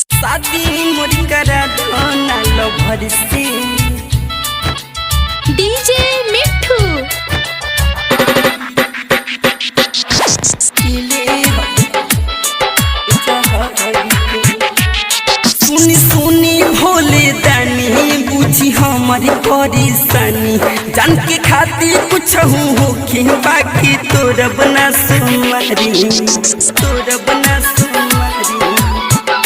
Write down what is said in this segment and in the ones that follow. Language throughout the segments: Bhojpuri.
शादी मोरी करा दो ना लो भर से डीजे मिठू सुनी सुनी भोले दानी बुझी हमारी परेशानी जान के खातिर कुछ होके बाकी तोरा बना सुमारी तोरा बना सुमारी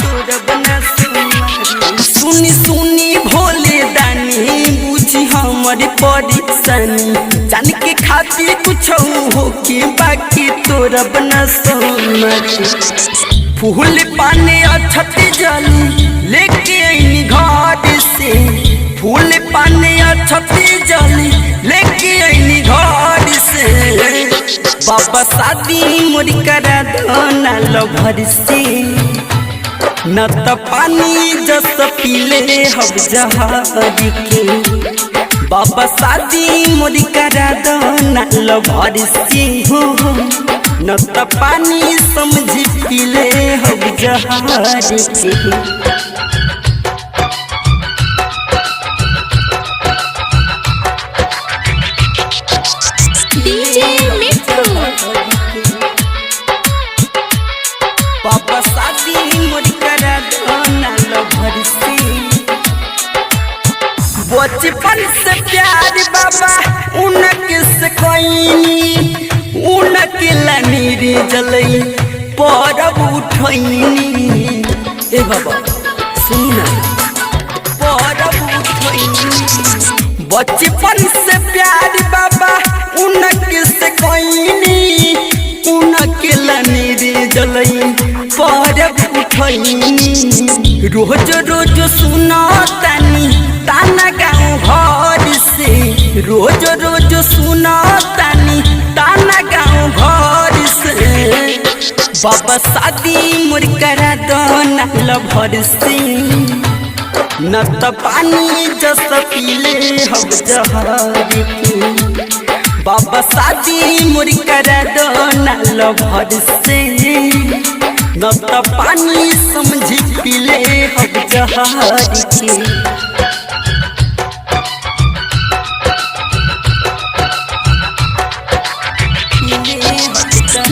तोरा बना सुमारी सुनी सुनी भोले दानी बुझी हमारी परेशानी जान के खातिर कुछ होके बाकी तोरा बना सुमारी फूल पाने अछती जली लेके आईनी घर से फूल पाने अछती जली लेके आईनी घर से बाबा शादी मोरी करा दो ना लो भर से न त पानी जस पीले हम जहाज के बाबा शादी मोरी करा दो ना लो भर से हो न त पानी समझी पीले हम जहाज के डीजे मिठू पापा शादी मोरी करा दो ना लो भर से बचपन से प्यार बाबा उनके से कोई उनके लानी रे जलई परब उठैनी ए बाबा सुनी ना परब उठैनी बचपन से प्यार बाबा उनके से कोई उनके लानी रे जलई परब उठैनी रोज रोज सुना तानी ताना गाँव घर से रोज रोज सुना तानी ताना गाँव घर से बाबा शादी मोर करा दो ना लो भर से न त पानी जस पीले हम जहाज के बाबा शादी मोर करा दो ना लो भर से न त पानी समझी पीले हम जहाज के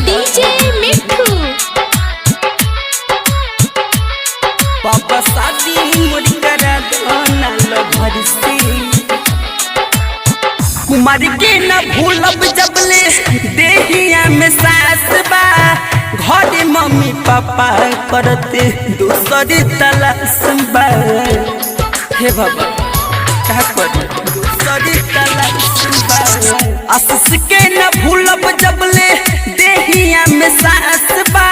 डीजे मिठू पापा शादी मोरी करा दो ना लो भर से कुमार के न भूलब जबले देहिया में सास बा घर मम्मी पापा करते दूसरी तलाश बा हे बाबा क्या कर दूसरी तलाश बा आशीष के न भूलब जबले देहिया में सास बा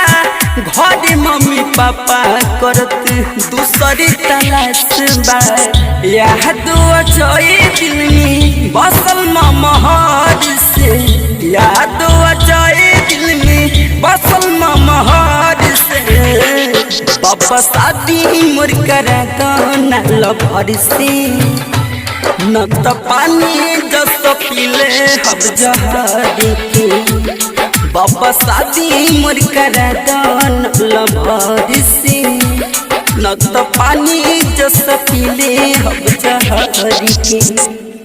घर मम्मी पापा करत दूसरी तलाश बा याद अजय दिल में बसल महर से याद अजय दिल में बसल महर से बाबा शादी मोर करा दो ना लो भर से न त पानी जस पीले हम जहाज के बाबा शादी मोर करा दो ना लो भर से न त पानी जस पीले हम जहाज के।